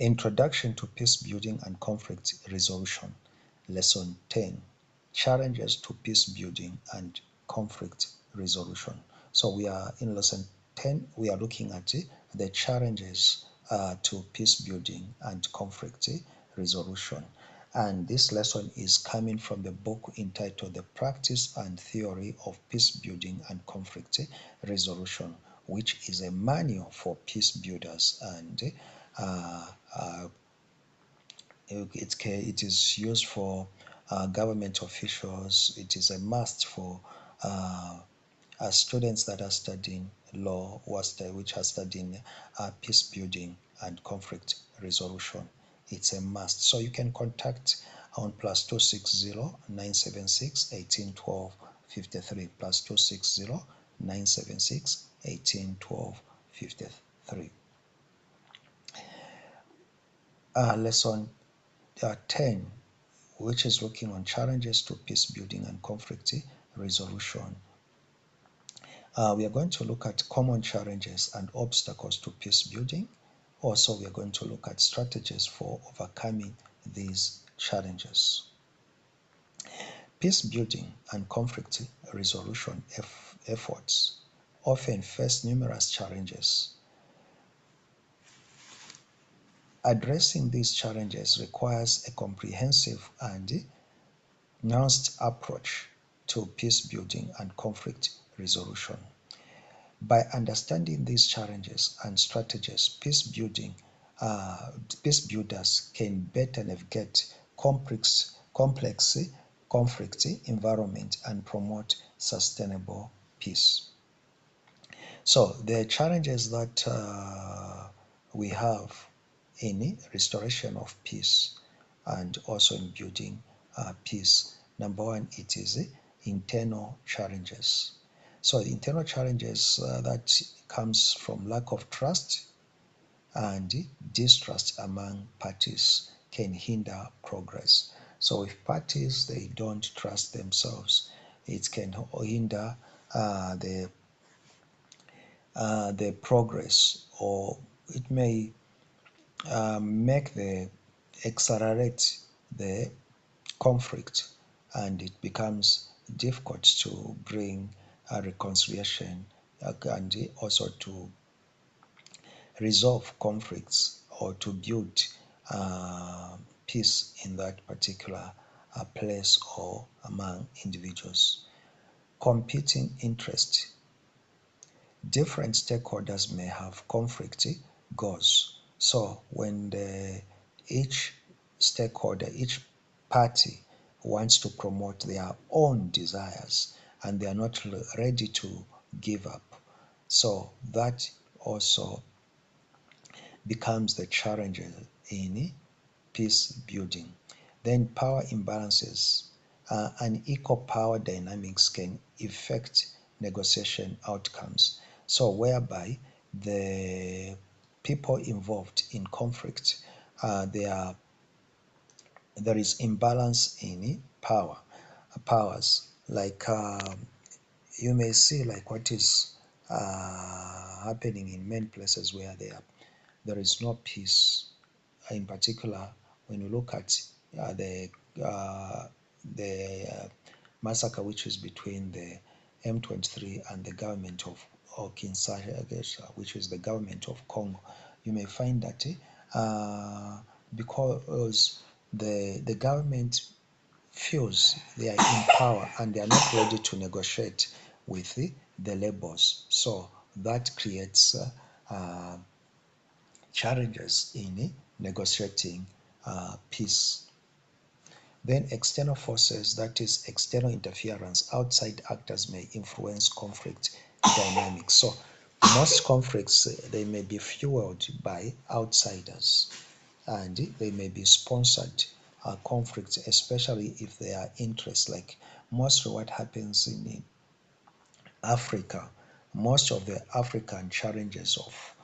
Introduction to Peace Building and Conflict Resolution. Lesson 10. Challenges to Peace Building and Conflict Resolution. So we are in lesson 10. We are looking at the challenges to peace building and conflict resolution. And this lesson is coming from the book entitled The Practice and Theory of Peace Building and Conflict Resolution, which is a manual for peace builders, and it is used for government officials. It is a must for students that are studying law, which are studying peace building and conflict resolution. It's a must. So you can contact on +260 976 1812 53 +260 976 1812 53. Lesson 10, which is looking on challenges to peace building and conflict resolution. We are going to look at common challenges and obstacles to peace building. Also, we are going to look at strategies for overcoming these challenges. Peace building and conflict resolution efforts often face numerous challenges. Addressing these challenges requires a comprehensive and nuanced approach to peace building and conflict resolution. By understanding these challenges and strategies, peace builders can better navigate complex conflict environment and promote sustainable peace. So the challenges that we have in restoration of peace and also in building peace. Number one, it is internal challenges. So the internal challenges that comes from lack of trust and distrust among parties can hinder progress. So if parties they don't trust themselves, it can hinder the progress, or it may accelerate the conflict, and it becomes difficult to bring a reconciliation and also to resolve conflicts or to build peace in that particular place or among individuals. Competing interests. Different stakeholders may have conflict goals. So when each stakeholder, each party wants to promote their own desires and they are not ready to give up, so that also becomes the challenge in peace building. Then power imbalances. Unequal power dynamics can affect negotiation outcomes. So whereby the people involved in conflict, there is imbalance in powers. Like you may see like what is happening in many places where there is no peace. In particular, when you look at the massacre which is between the M23 and the government of Kinshasa, which is the government of Congo, you may find that because the government feels they are in power and they are not ready to negotiate with the labels, so that creates challenges in negotiating peace. Then external forces, that is external interference, outside actors may influence conflict dynamics. So most conflicts, they may be fueled by outsiders and they may be sponsored conflicts, especially if they are interests. Like mostly what happens in Africa, most of the African challenges of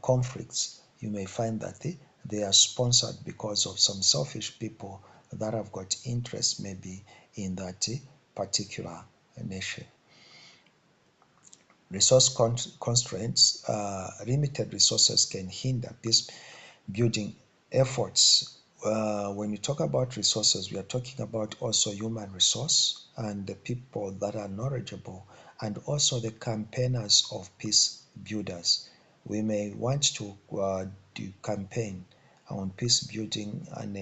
conflicts, you may find that they are sponsored because of some selfish people that have got interest maybe in that particular nation. Resource constraints. Limited resources can hinder peace building efforts. When you talk about resources, we are talking about also human resource and the people that are knowledgeable, and also the campaigners of peace builders. We may want to do campaign on peace building and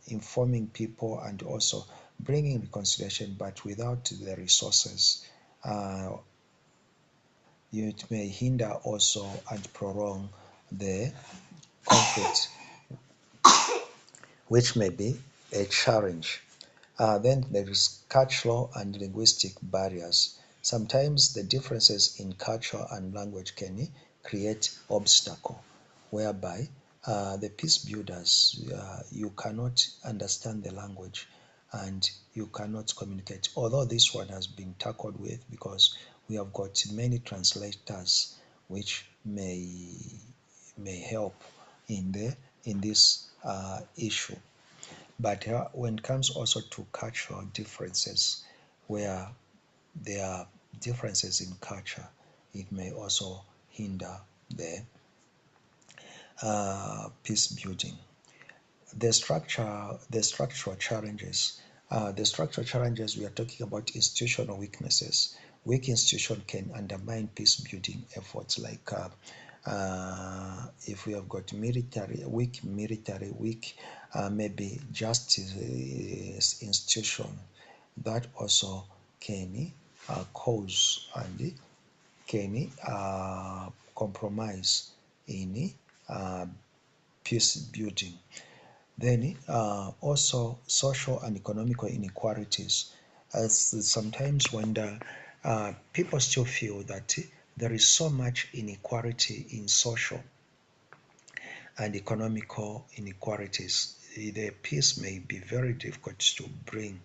informing people and also bringing reconciliation, but without the resources, uh, it may hinder also and prolong the conflict, which may be a challenge. Then there is cultural and linguistic barriers. Sometimes the differences in culture and language can create obstacle, whereby the peace builders, you cannot understand the language and you cannot communicate. Although this one has been tackled with, because we have got many translators which may help in this issue. But when it comes also to cultural differences, where there are differences in culture, it may also hinder the peace building. The structural challenges. The structural challenges, we are talking about institutional weaknesses. Weak institution can undermine peace building efforts, like if we have got military, weak maybe justice institution, that also can cause and can compromise in peace building. Then also social and economical inequalities. As sometimes when people still feel that there is so much inequality in social and economical inequalities, the peace may be very difficult to bring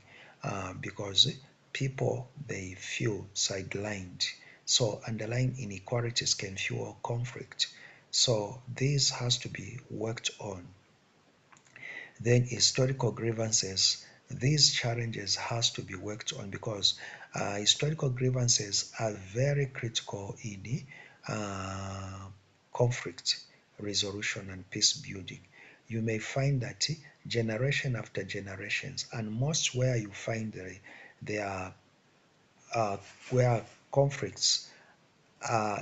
because people, they feel sidelined. So underlying inequalities can fuel conflict. So this has to be worked on. Then historical grievances, these challenges has to be worked on, because historical grievances are very critical in conflict resolution and peace building. You may find that generation after generations, and most where you find there are where conflicts,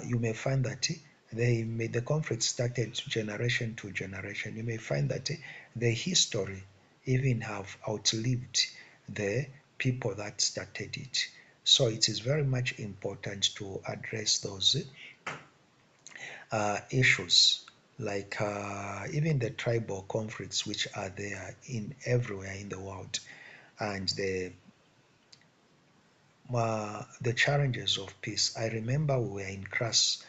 you may find that the conflict started generation to generation. You may find that the history even have outlived the people that started it. So it is very much important to address those issues, like even the tribal conflicts which are there in everywhere in the world, and the challenges of peace. I remember we were in class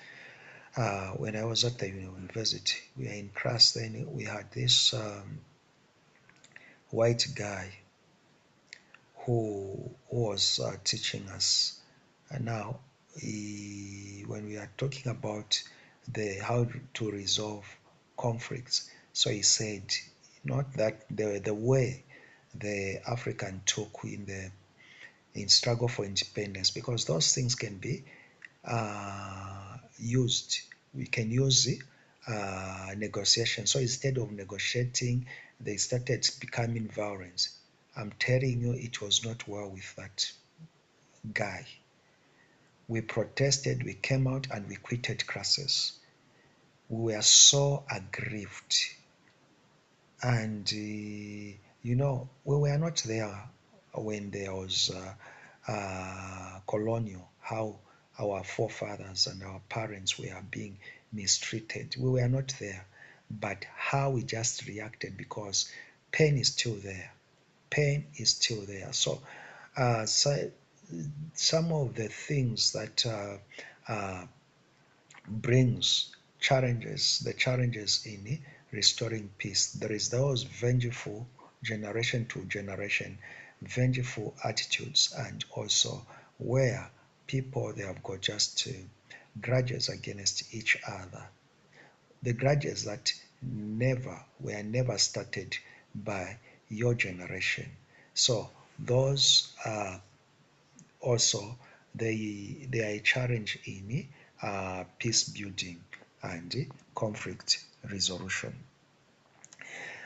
when I was at the university. We were in class, then we had this white guy who was teaching us. And now, when we are talking about the how to resolve conflicts, so he said, not that the way the African took in struggle for independence, because those things can be used. We can use negotiation. So instead of negotiating, they started becoming violent. I'm telling you, it was not well with that guy. We protested, we came out, and we quitted classes. We were so aggrieved. And, we were not there when there was colonial, how our forefathers and our parents were being mistreated. We were not there. But how we just reacted, because pain is still there. Pain is still there. So some of the things that brings the challenges in restoring peace. There is those vengeful generation to generation, vengeful attitudes, and also where people, they have got just grudges against each other. The grudges that were never started by your generation. So those are also, they are a challenge in peace building and conflict resolution.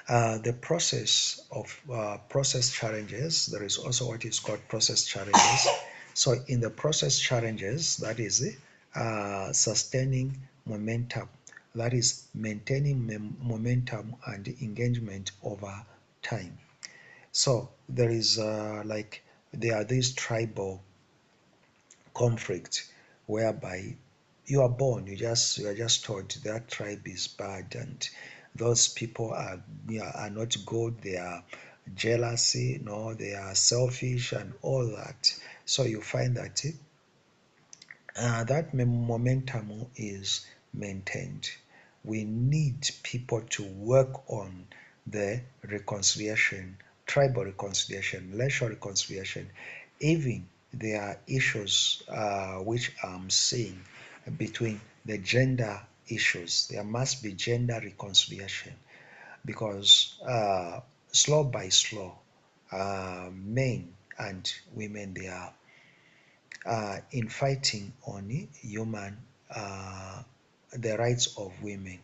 The process of process challenges, there is also what is called process challenges. So in the process challenges, that is sustaining momentum, that is maintaining momentum and engagement over time. So there is there are these tribal conflict whereby you are born, you are just told that tribe is bad and those people are, are not good, they are jealousy, no, they are selfish and all that. So you find that that momentum is maintained. We need people to work on the reconciliation, tribal reconciliation, racial reconciliation. Even there are issues which I'm seeing between the gender issues. There must be gender reconciliation because slow by slow, men and women, they are in fighting on human the rights of women.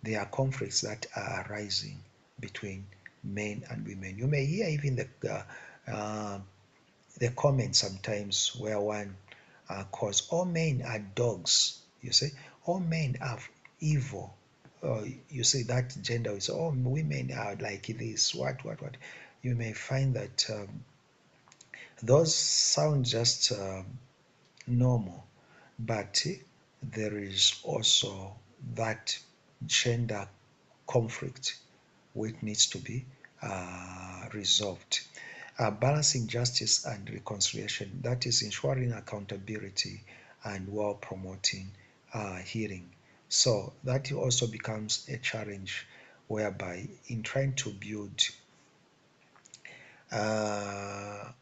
There are conflicts that are arising between men and women. You may hear even the comment sometimes where one calls all men are dogs. You say all men are evil. You say that gender is all women are like this. What? You may find that those sound just normal, but there is also that gender conflict which needs to be resolved. Balancing justice and reconciliation, that is ensuring accountability and while promoting healing. So that also becomes a challenge whereby in trying to build uh,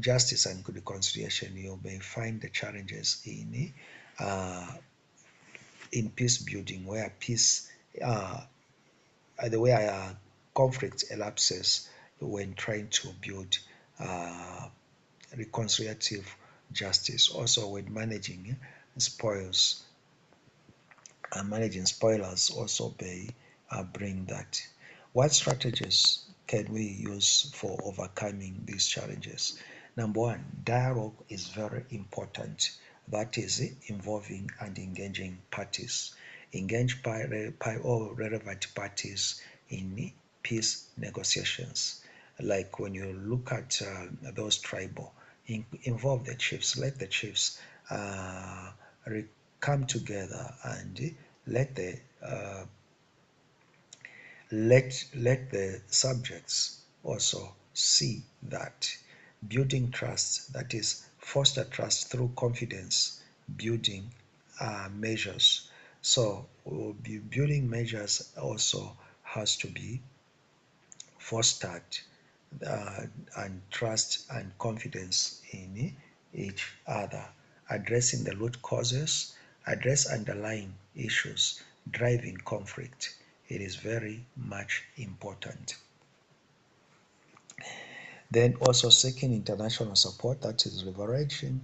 justice and reconciliation, you may find the challenges uh, in peace building, where peace, uh, the way conflict elapses when trying to build uh, reconciliative justice. Also, when spoils, managing spoilers also may bring that. What strategies can we use for overcoming these challenges? Number one, dialogue is very important. That is involving and engaging parties. Engage all relevant parties in peace negotiations. Like when you look at those tribal, involve the chiefs, let the chiefs uh, come together and let the uh, let the subjects also see that building trust, that is foster trust through confidence building measures. So building measures also has to be fostered, uh, and trust and confidence in each other. Addressing the root causes, address underlying issues driving conflict. It is very much important. Then also seeking international support, that is leveraging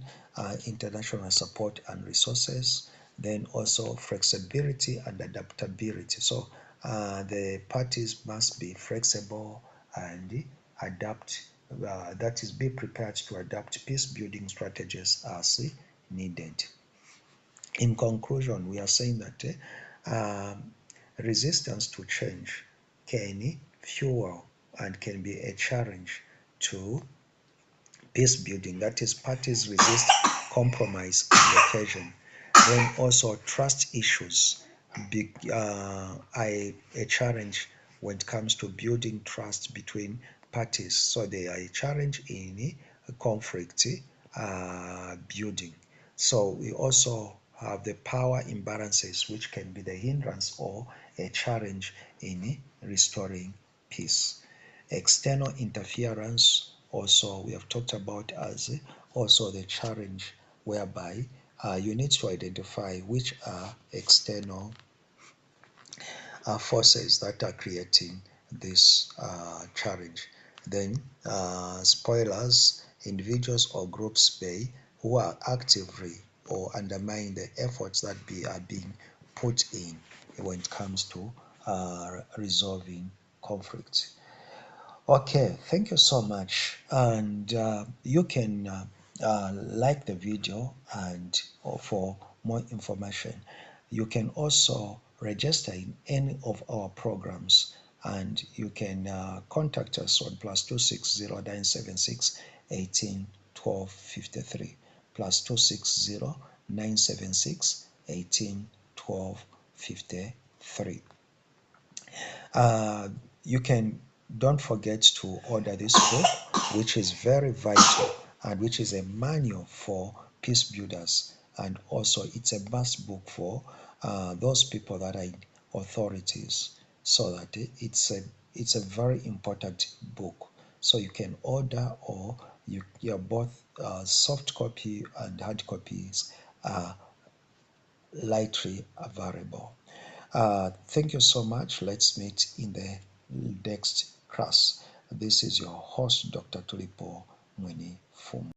international support and resources. Then also flexibility and adaptability. So the parties must be flexible and adapt, that is, be prepared to adapt peace building strategies as needed. In conclusion, we are saying that resistance to change can fuel and can be a challenge to peace building. That is, parties resist compromise and occasion. Then also trust issues are a challenge when it comes to building trust between parties. So they are a challenge in conflict building. So we also have the power imbalances, which can be the hindrance or a challenge in restoring peace. External interference, also we have talked about as also the challenge whereby you need to identify which are external forces that are creating this challenge. Then spoilers, individuals or groups may who are actively or undermine the efforts that are being put in when it comes to resolving conflict. Okay, thank you so much. And you can like the video, and for more information, you can also register in any of our programs, and you can contact us on +260 976 18 12 53, +260 976 18 12 53. Uh, you can don't forget to order this book, which is very vital and which is a manual for peace builders, and also it's a must book for those people that are in authorities. So that it's a very important book. So you can order, or you're both soft copy and hard copies are lightly available. Thank you so much. Let's meet in the next class. This is your host, Dr. Tulipo Mwini Fumu.